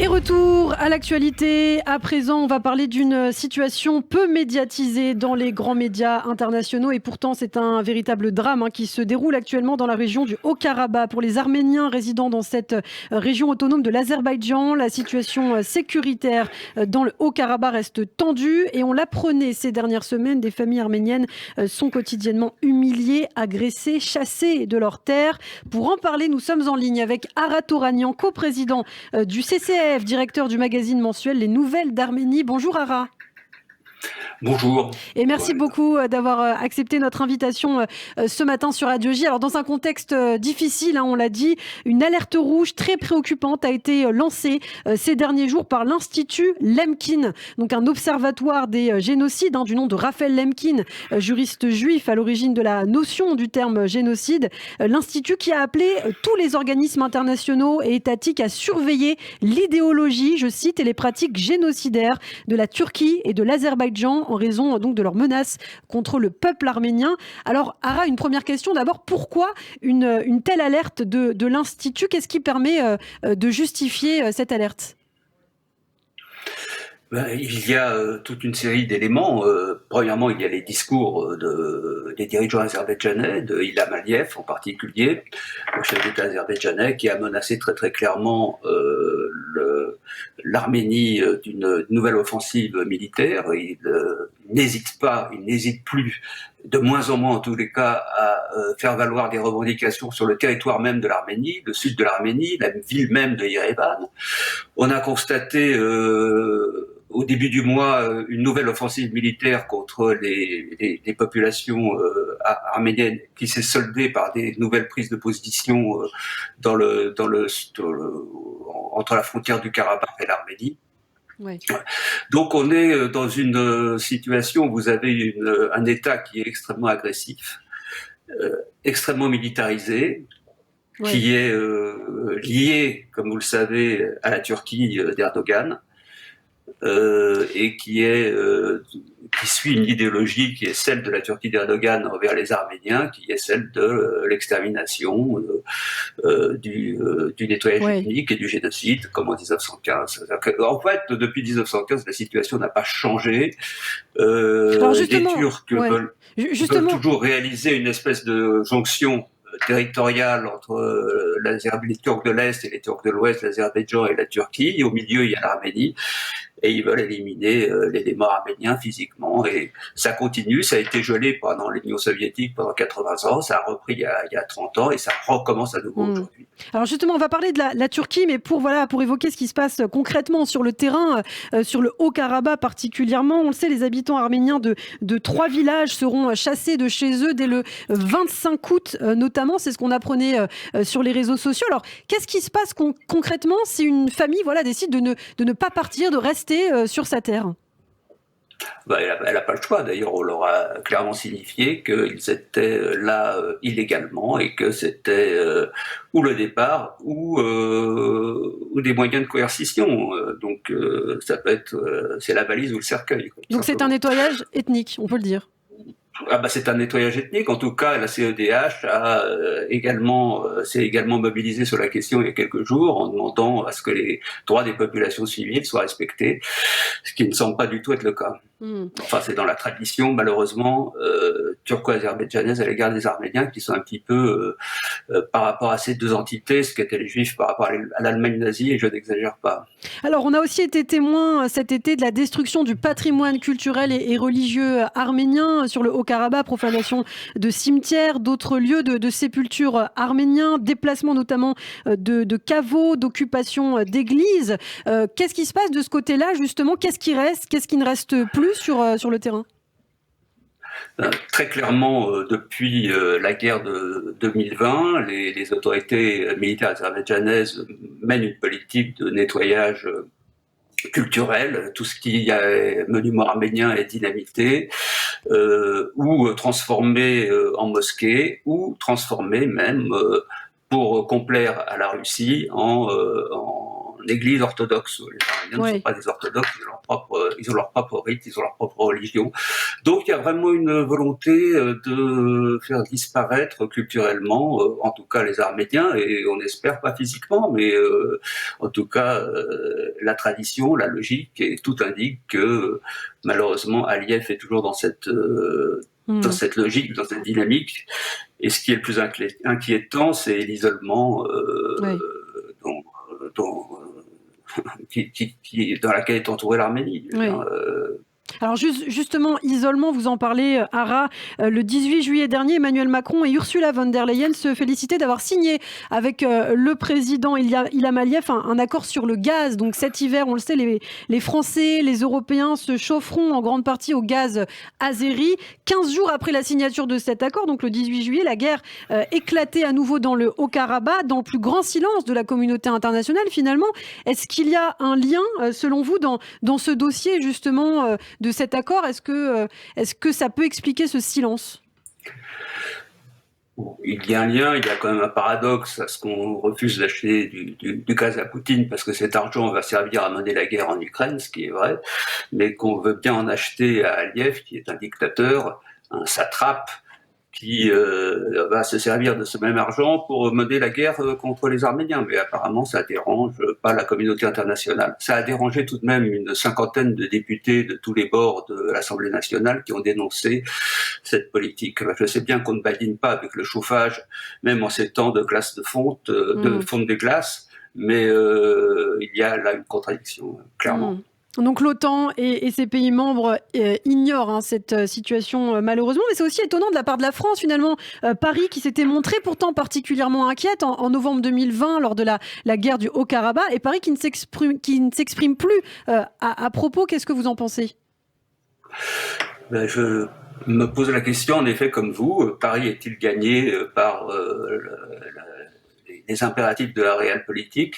Et retour à l'actualité. À présent, on va parler d'une situation peu médiatisée dans les grands médias internationaux. Et pourtant, c'est un véritable drame qui se déroule actuellement dans la région du Haut-Karabakh. Pour les Arméniens résidant dans cette région autonome de l'Azerbaïdjan, la situation sécuritaire dans le Haut-Karabakh reste tendue. Et on l'apprenait ces dernières semaines, des familles arméniennes sont quotidiennement humiliées, agressées, chassées de leurs terres. Pour en parler, nous sommes en ligne avec Arat Touranian, coprésident du CCF, directeur du magazine mensuel Les Nouvelles d'Arménie. Bonjour Ara. Bonjour. Et merci beaucoup d'avoir accepté notre invitation ce matin sur Radio J. Alors dans un contexte difficile, on l'a dit, une alerte rouge très préoccupante a été lancée ces derniers jours par l'Institut Lemkin, donc un observatoire des génocides du nom de Raphaël Lemkin, juriste juif à l'origine de la notion du terme génocide. L'Institut qui a appelé tous les organismes internationaux et étatiques à surveiller l'idéologie, je cite, et les pratiques génocidaires de la Turquie et de l'Azerbaïdjan en raison donc de leurs menaces contre le peuple arménien. Alors Ara, une première question d'abord, pourquoi une telle alerte de l'Institut? Qu'est-ce qui permet de justifier cette alerte? Il y a toute une série d'éléments. Premièrement, il y a les discours des dirigeants azerbaïdjanais, de Ilham Aliyev en particulier, le chef d'État azerbaïdjanais, qui a menacé très très clairement l'Arménie d'une nouvelle offensive militaire. Il n'hésite plus, de moins en moins en tous les cas, à faire valoir des revendications sur le territoire même de l'Arménie, le sud de l'Arménie, la ville même de Yerevan. On a constaté au début du mois une nouvelle offensive militaire contre les populations arméniennes qui s'est soldée par des nouvelles prises de position entre la frontière du Karabakh et l'Arménie. Ouais. Donc on est dans une situation où vous avez un État qui est extrêmement agressif, extrêmement militarisé, Ouais. qui est lié, comme vous le savez, à la Turquie d'Erdogan, et qui suit une idéologie qui est celle de la Turquie d'Erdogan envers les Arméniens, qui est celle de l'extermination, du nettoyage ethnique et du génocide, comme en 1915. En fait, depuis 1915, la situation n'a pas changé. Les Turcs veulent toujours réaliser une espèce de jonction territoriale entre les Turcs de l'Est et les Turcs de l'Ouest, l'Azerbaïdjan et la Turquie. Et au milieu, il y a l'Arménie. Et ils veulent éliminer l'élément arménien physiquement. Et ça continue, ça a été gelé pendant l'Union soviétique pendant 80 ans, ça a repris il y a 30 ans et ça recommence à nouveau aujourd'hui. Alors justement, on va parler de la Turquie, mais pour évoquer ce qui se passe concrètement sur le terrain, sur le Haut-Karabakh particulièrement, on le sait, les habitants arméniens de 3 villages seront chassés de chez eux dès le 25 août notamment, c'est ce qu'on apprenait sur les réseaux sociaux. Alors qu'est-ce qui se passe concrètement si une famille décide de ne pas partir, de rester sur sa terre? Elle n'a pas le choix. D'ailleurs, on leur a clairement signifié qu'ils étaient là illégalement et que c'était ou le départ ou des moyens de coercition. Donc, ça peut être, c'est la valise ou le cercueil. Donc c'est un nettoyage ethnique, on peut le dire. C'est un nettoyage ethnique. En tout cas, la CEDH s'est également mobilisée sur la question il y a quelques jours en demandant à ce que les droits des populations civiles soient respectés, ce qui ne semble pas du tout être le cas. Enfin, c'est dans la tradition, malheureusement, turco-azerbaïdjanaise à l'égard des Arméniens, qui sont un petit peu, par rapport à ces deux entités, ce qu'étaient les Juifs par rapport à l'Allemagne nazie, et je n'exagère pas. Alors, on a aussi été témoin cet été de la destruction du patrimoine culturel et religieux arménien sur le Haut-Karabakh, profanation de cimetières, d'autres lieux de sépulture arméniens, déplacement notamment de caveaux, d'occupation d'églises. Qu'est-ce qui se passe de ce côté-là, justement? Qu'est-ce qui reste? Qu'est-ce qui ne reste plus sur le terrain? Très clairement, depuis la guerre de 2020, les autorités militaires azerbaïdjanaises mènent une politique de nettoyage culturel. Tout ce qui est monument arménien est dynamité, ou transformé en mosquée, ou transformé même pour complaire à la Russie en église orthodoxe. Les Arméniens ne sont pas des orthodoxes, ils ont leur propre rite, ils ont leur propre religion. Donc il y a vraiment une volonté de faire disparaître culturellement, en tout cas les Arméniens, et on espère pas physiquement, mais en tout cas la tradition, la logique, et tout indique que malheureusement Aliyev est toujours dans cette logique, dans cette dynamique. Et ce qui est le plus inquiétant, c'est l'isolement dans laquelle est entourée l'Arménie. Oui. Alors justement, isolement, vous en parlez, Ara. Le 18 juillet dernier, Emmanuel Macron et Ursula von der Leyen se félicitaient d'avoir signé avec le président Ilham Aliyev un accord sur le gaz. Donc cet hiver, on le sait, les Français, les Européens se chaufferont en grande partie au gaz azéri. 15 jours après la signature de cet accord, donc le 18 juillet, la guerre éclatait à nouveau dans le Haut-Karabakh, dans le plus grand silence de la communauté internationale finalement. Est-ce qu'il y a un lien, selon vous, dans ce dossier justement de cet accord? Est-ce que ça peut expliquer ce silence? Il y a un lien, il y a quand même un paradoxe à ce qu'on refuse d'acheter du gaz à Poutine parce que cet argent va servir à mener la guerre en Ukraine, ce qui est vrai, mais qu'on veut bien en acheter à Aliyev, qui est un dictateur, un satrape, qui va se servir de ce même argent pour mener la guerre contre les Arméniens. Mais apparemment, ça dérange pas la communauté internationale. Ça a dérangé tout de même une cinquantaine de députés de tous les bords de l'Assemblée nationale qui ont dénoncé cette politique. Je sais bien qu'on ne badine pas avec le chauffage, même en ces temps de glace de fonte, de fonte des glaces, mais il y a là une contradiction, clairement. Donc l'OTAN et ses pays membres ignorent cette situation malheureusement, mais c'est aussi étonnant de la part de la France finalement. Paris qui s'était montré pourtant particulièrement inquiète en novembre 2020 lors de la guerre du Haut-Karabakh, et Paris qui ne s'exprime plus à propos. Qu'est-ce que vous en pensez? Je me pose la question, en effet, comme vous, Paris est-il gagné par les impératifs de la réelle politique?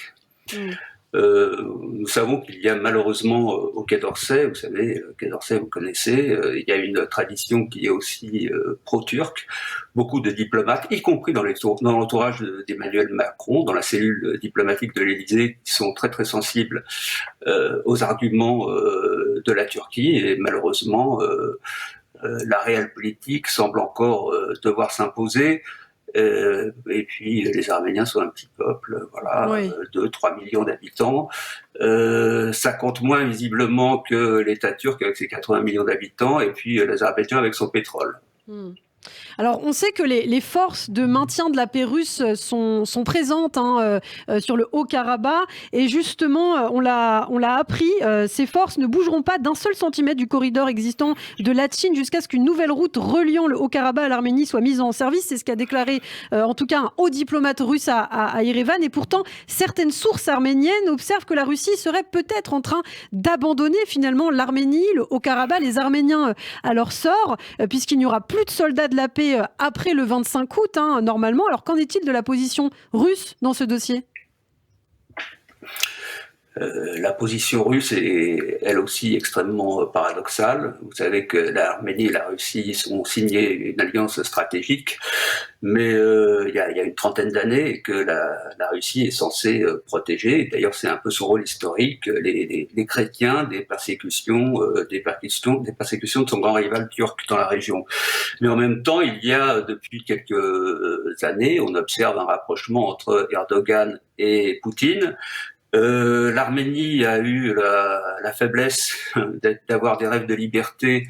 Nous savons qu'il y a malheureusement au Quai d'Orsay, vous savez, le Quai d'Orsay, vous connaissez, il y a une tradition qui est aussi pro-turque. Beaucoup de diplomates, y compris dans l'entourage d'Emmanuel Macron, dans la cellule diplomatique de l'Élysée, qui sont très très sensibles aux arguments de la Turquie. Et malheureusement, la réelle politique semble encore devoir s'imposer. Et puis les Arméniens sont un petit peuple, voilà, 2-3 millions d'habitants. Ça compte moins visiblement que l'État turc avec ses 80 millions d'habitants, et puis l'Azerbaïdjan avec son pétrole. Alors, on sait que les forces de maintien de la paix russe sont présentes sur le Haut-Karabakh. Et justement, on l'a appris, ces forces ne bougeront pas d'un seul centimètre du corridor existant de Latchine jusqu'à ce qu'une nouvelle route reliant le Haut-Karabakh à l'Arménie soit mise en service. C'est ce qu'a déclaré, en tout cas, un haut diplomate russe à Erevan. Et pourtant, certaines sources arméniennes observent que la Russie serait peut-être en train d'abandonner finalement l'Arménie, le Haut-Karabakh, les Arméniens à leur sort, puisqu'il n'y aura plus de soldats de la paix après le 25 août, normalement. Alors, qu'en est-il de la position russe dans ce dossier ? La position russe est elle aussi extrêmement paradoxale. Vous savez que l'Arménie et la Russie ont signé une alliance stratégique, mais il y a une trentaine d'années, et que la Russie est censée protéger. D'ailleurs, c'est un peu son rôle historique, les chrétiens des persécutions de son grand rival turc dans la région. Mais en même temps, il y a depuis quelques années, on observe un rapprochement entre Erdogan et Poutine. L'Arménie a eu la faiblesse d'avoir des rêves de liberté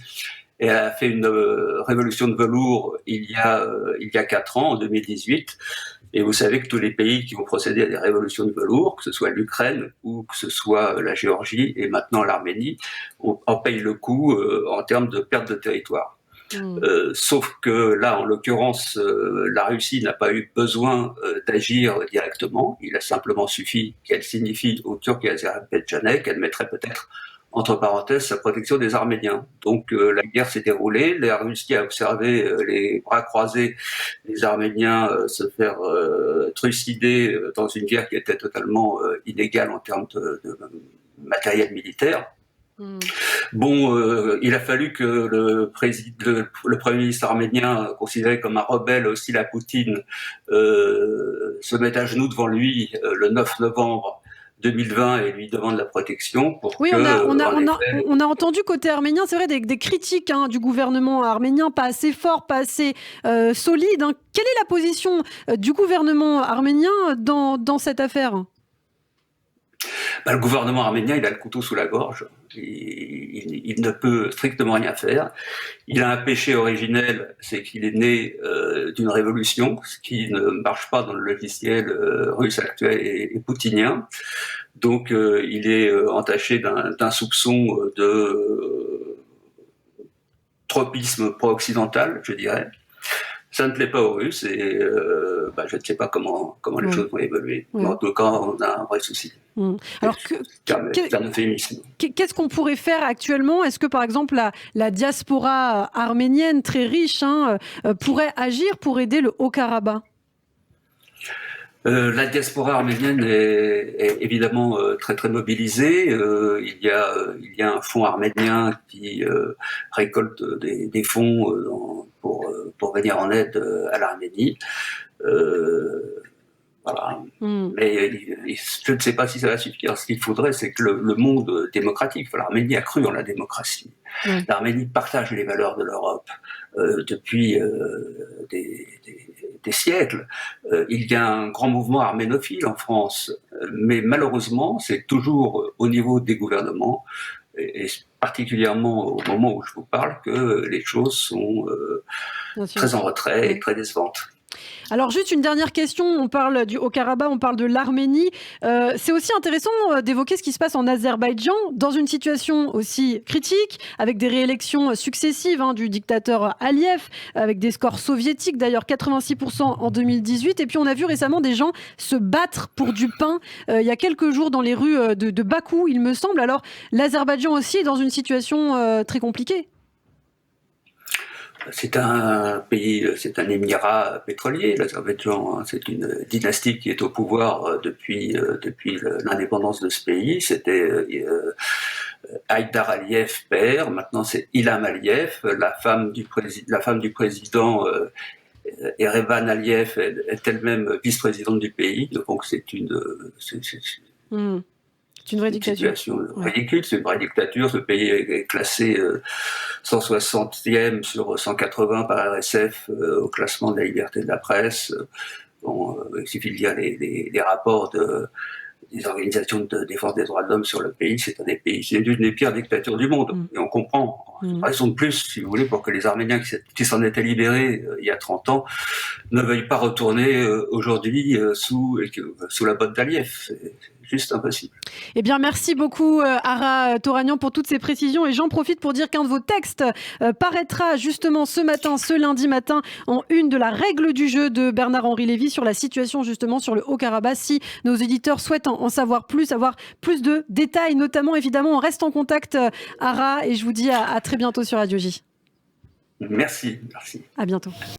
et a fait une révolution de velours il y a 4 ans, en 2018. Et vous savez que tous les pays qui ont procédé à des révolutions de velours, que ce soit l'Ukraine ou que ce soit la Géorgie et maintenant l'Arménie, en payent le coup en termes de perte de territoire. Sauf que là, en l'occurrence, la Russie n'a pas eu besoin d'agir directement. Il a simplement suffi qu'elle signifie aux Turcs et Azerbaïdjanais qu'elle mettrait peut-être entre parenthèses sa protection des Arméniens. Donc la guerre s'est déroulée, la Russie a observé les bras croisés les Arméniens se faire trucider dans une guerre qui était totalement illégale en termes de matériel militaire. Bon, il a fallu que le Premier ministre arménien, considéré comme un rebelle hostile à Poutine, se mette à genoux devant lui le 9 novembre 2020 et lui demande la protection pour Oui, que, on a entendu côté arménien, c'est vrai, des critiques du gouvernement arménien, pas assez fort, pas assez solide. Quelle est la position du gouvernement arménien dans cette affaire ? Le gouvernement arménien, il a le couteau sous la gorge. Il ne peut strictement rien faire. Il a un péché originel, c'est qu'il est né d'une révolution, ce qui ne marche pas dans le logiciel russe actuel et poutinien. Donc il est entaché d'un soupçon de tropisme pro-occidental, je dirais. Ça ne plaît pas aux Russes et je ne sais pas comment les choses vont évoluer. Mais en tout cas, on a un vrai souci. Alors, c'est un euphémisme. Qu'est-ce qu'on pourrait faire actuellement ? Est-ce que, par exemple, la diaspora arménienne très riche pourrait agir pour aider le Haut-Karabakh ? La diaspora arménienne est évidemment très très mobilisée. Il y a un fonds arménien qui récolte des fonds pour venir en aide à l'Arménie. Voilà. Mais je ne sais pas si ça va suffire. Ce qu'il faudrait, c'est que le monde démocratique, l'Arménie a cru en la démocratie. L'Arménie partage les valeurs de l'Europe depuis des siècles. Il y a un grand mouvement arménophile en France, mais malheureusement, c'est toujours au niveau des gouvernements, et particulièrement au moment où je vous parle, que les choses sont très en retrait et très décevantes. Alors juste une dernière question, on parle du Haut-Karabakh, on parle de l'Arménie. C'est aussi intéressant d'évoquer ce qui se passe en Azerbaïdjan, dans une situation aussi critique, avec des réélections successives du dictateur Aliyev, avec des scores soviétiques d'ailleurs, 86% en 2018. Et puis on a vu récemment des gens se battre pour du pain il y a quelques jours dans les rues de Bakou, il me semble. Alors l'Azerbaïdjan aussi est dans une situation très compliquée. C'est un pays, c'est un émirat pétrolier. L'Azerbaïdjan, c'est une dynastie qui est au pouvoir depuis l'indépendance de ce pays. C'était Haïdar Aliyev père, maintenant c'est Ilham Aliyev, la femme du président Erevan Aliyev est elle-même vice-présidente du pays. Donc c'est une vraie dictature. Situation ridicule, c'est une vraie dictature. Ce pays est classé 160e sur 180 par RSF au classement de la liberté de la presse. Il suffit de lire les rapports des organisations de défense des droits de l'homme sur le pays. C'est une des pires dictatures du monde. Et on comprend. Raison de plus, si vous voulez, pour que les Arméniens qui s'en étaient libérés il y a 30 ans ne veuillent pas retourner aujourd'hui sous la botte d'Aliyev. C'est juste impossible. Eh bien, merci beaucoup, Ara Toranian, pour toutes ces précisions. Et j'en profite pour dire qu'un de vos textes paraîtra justement ce lundi matin, en une de la règle du jeu de Bernard-Henri Lévy sur la situation justement sur le Haut-Karabakh. Si nos éditeurs souhaitent en savoir plus, avoir plus de détails, notamment, évidemment, on reste en contact, Ara, et je vous dis à très bientôt sur Radio J. Merci. À bientôt.